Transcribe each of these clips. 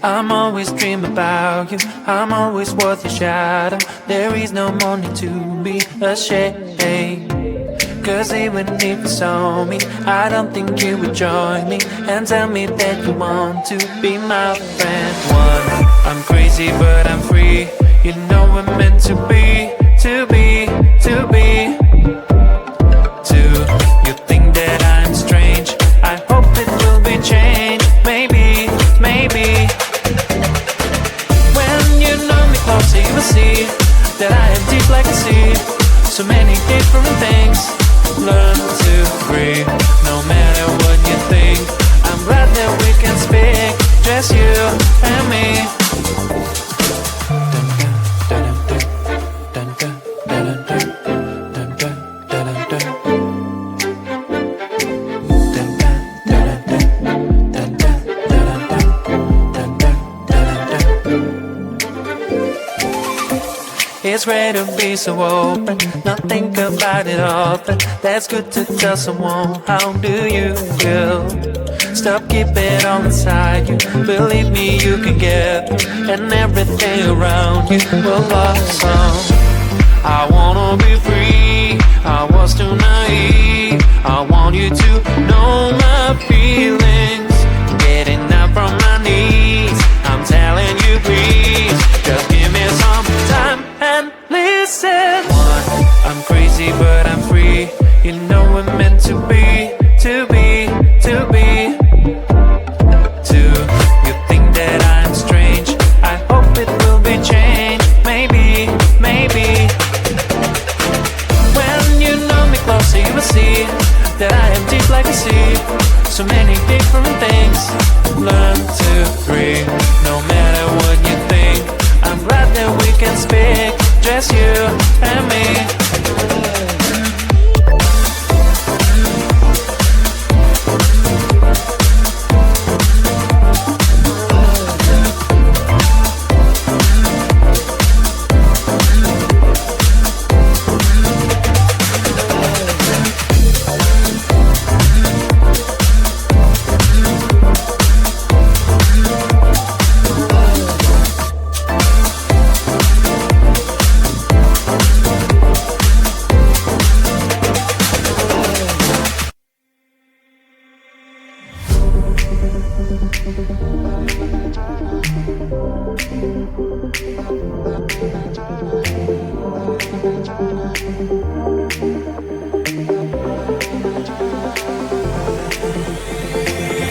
I'm always dreaming about you, I'm always worth your shadow. There is no more need to be ashamed, 'cause even if you saw me, I don't think you would join me and tell me that you want to be my friend. One, I'm crazy but I'm free. You know we're meant to be, to be, to be. Two, you think that I'm strange. I hope it will be changed. Maybe, maybe. When you know me closer, you will see that I am deep like a sea. So many different things. Learn to breathe, no matter what you think. I'm glad that we can speak, just you and me. It's great to be so open, not think about it often. That's good to tell someone, how do you feel? Stop keeping it all inside you. Believe me, you can get through, and everything around you will blossom. I wanna be free, I was too naive. I want you to know my feelings. Getting up from my knees, I'm telling you please, just give me some time and listen. One, I'm crazy but I'm free. You know we're meant to be, to be, to be. Two, you think that I'm strange. I hope it will be changed. Maybe, maybe. When you know me closer, you will see that I am deep like a sea. So many different things. Learn to breathe, no matter what you think. I'm glad that we can speak, just you and me.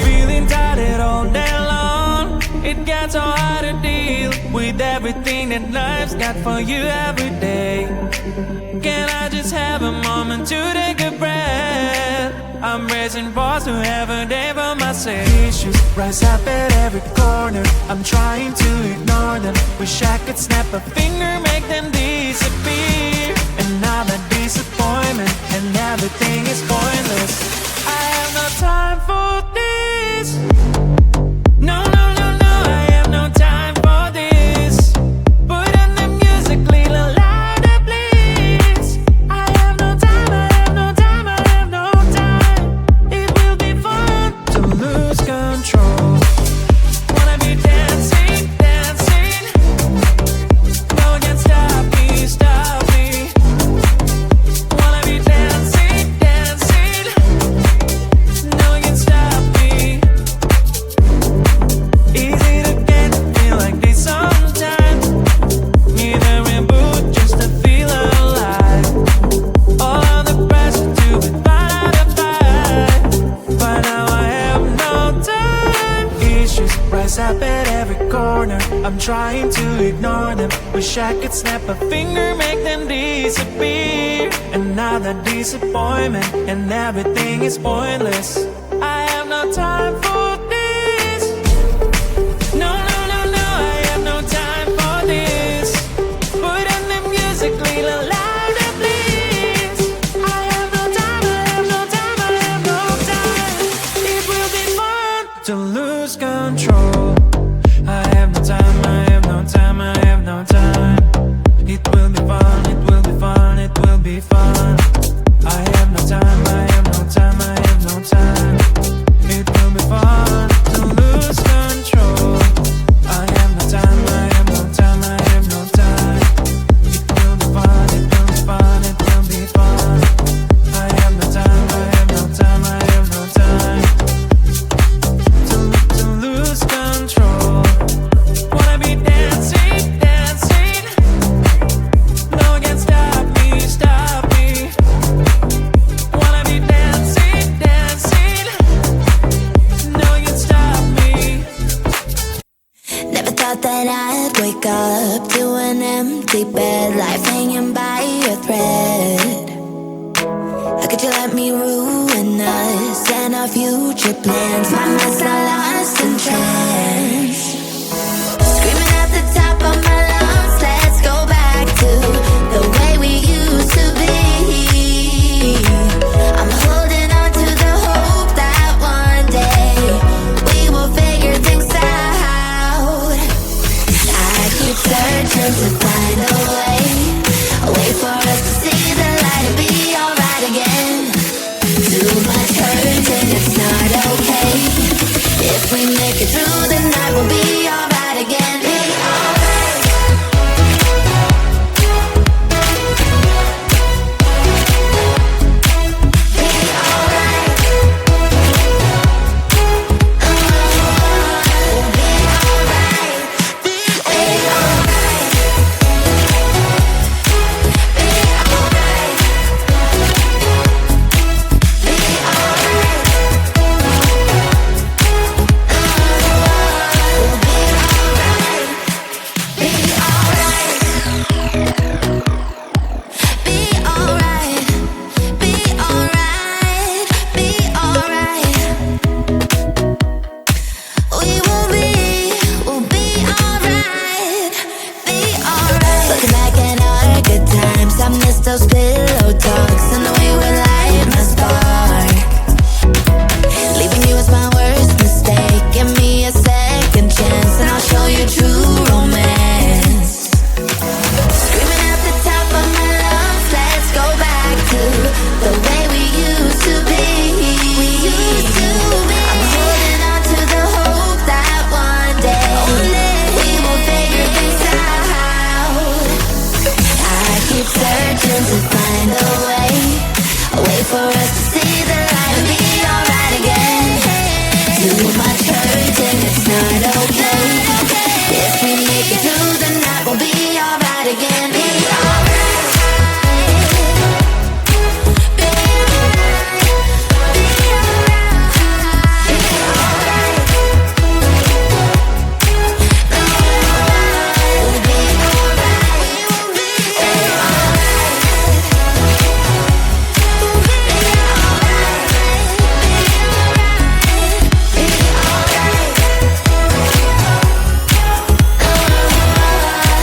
Feeling tired all day long. It gets so hard to deal with everything that life's got for you every day. Can I just have a moment to take a breath? I'm raising balls to have a day for myself. Issues rise up at every corner. I'm trying to ignore them. Wish I could snap a finger, make them disappear. And now the disappointment and everything is pointless. I have no time for this. No, no, no, no, I have no time for this. Put on the music, little louder, please. I have no time, I have no time, I have no time. It will be fun to lose control. Wanna be dancing, dancing. No one can stop me, stop me. Wanna be dancing, dancing. No one can stop me. Easy to get to feel like this sometimes. Need a reboot just to feel alive. All of the pressure to be part of the fight. But now I have no time. Issues rise up at every corner. I'm trying to ignore them. Wish I could snap a finger, make them disappear. And now the disappointment and everything is pointless. I have no time for this. No, no, no, no, I have no time for this. Put on the music, little louder, please. I have no time, I have no time, I have no time. It will be fun to lose control. I have no time, I have no time, I have no time. It will be fun, it will be fun, it will be fun. I have no time, I have no time, I have no time. It will be fun to lose control. I plans. My mind's not lost in trance. Screaming at the top of my lungs, let's go back to the way we used to be. I'm holding on to the hope that one day we will figure things out. I keep searching to find a way for us to see the light and be alright again. Too much hurt and it's not okay. If we make it through the night, we'll be alright again. Be alright. Be alright. We'll be alright. Be alright. Those pillow talks and the way we light my spark. Leaving you was my worst mistake. Give me a second chance and I'll show you true romance. Screaming at the top of my lungs, let's go back to the way we used to be. We used to be. I'm holding on to the hope that one day we will figure things out. I keep searching to find a way for us to see the light and be alright again. Too much hurt and it's not okay. If we make it through the night, we'll be alright again. Be alright. Be alright. Be alright. Be alright. We'll be alright.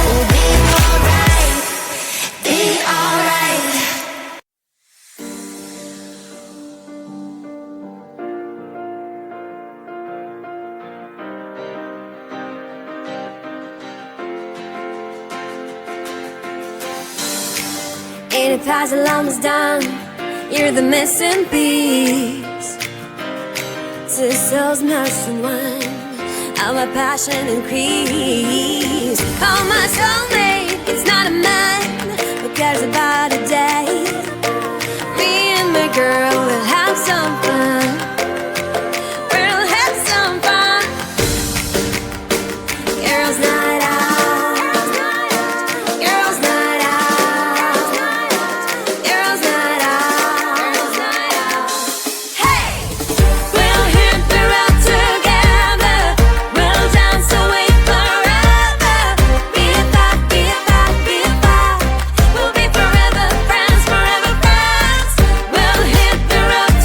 We'll be alright. Ain't it past the almost done? You're the missing piece. Two souls merged in one. How my passion increase. Oh, my soulmate, it's not a man who cares about a day. Me and my girl will have some fun. We'll have some fun. Girls' night out. We'll be forever friends, forever friends. We'll hit the road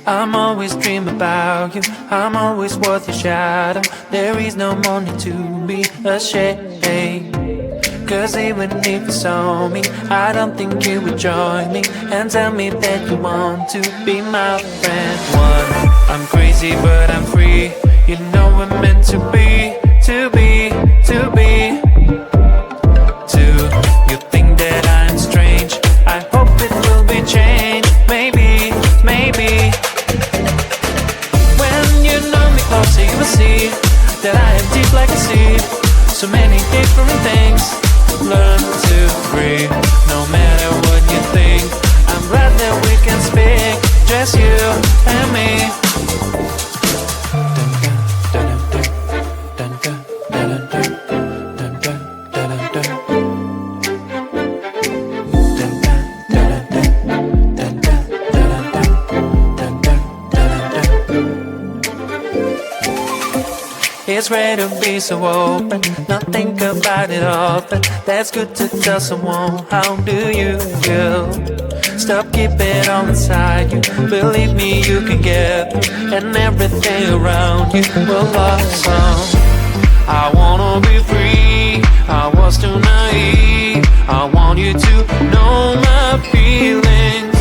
I'm always dreaming about you, I'm always worth your shadow. There is no money to be ashamed. Cause even if you saw me, I don't think you would join me and tell me that you want to be my friend. One, I'm crazy but I'm free. You know we're meant to be, to be, to be. Two, you think that I'm strange. I hope it will be changed. Maybe, maybe. When you know me closer, you will see that I am deep like a sea. So many different things. Learn to breathe, no matter what you think. I'm glad that we can speak, just you and me. It's rare to be so open, not think about it often. That's good to tell someone, how do you feel? Stop keeping it all inside you. Believe me, you can get through, and everything around you will blossom. I wanna be free, I was too naive. I want you to know my feelings.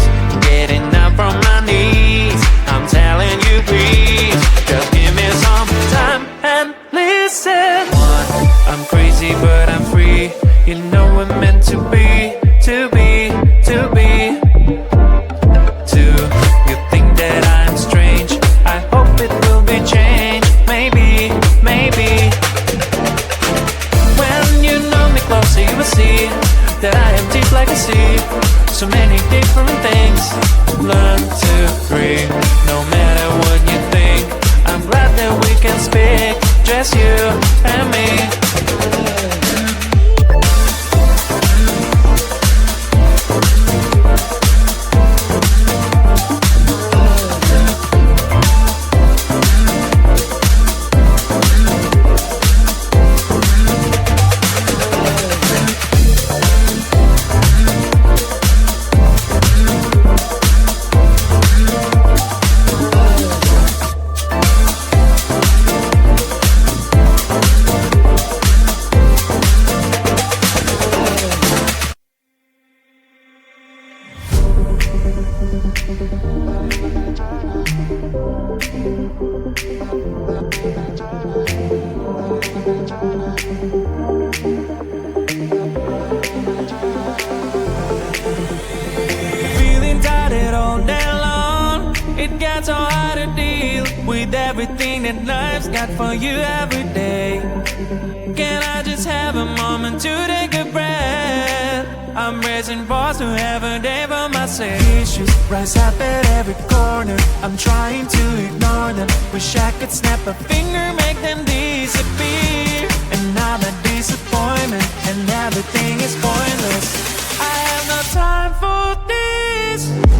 Getting up from my knees, I'm telling you please, just give me some time and listen. One, I'm crazy but I'm free. You know we're meant to be, to be, to be. Two, you think that I'm strange. I hope it will be changed. Maybe, maybe. When you know me closer, you will see that I am deep like a sea. So many different things. Learn to breathe, no matter what you think. I'm glad that we can speak, just you and me. Feeling tired all day long. It gets so hard to deal with everything that life's got for you every day. Can I just have a moment to take a breath? I'm raising balls to have a day for myself. Issues rise up at every corner. I'm trying to ignore them. Wish I could snap a finger, make them disappear. Another disappointment, and everything is pointless. I have no time for this.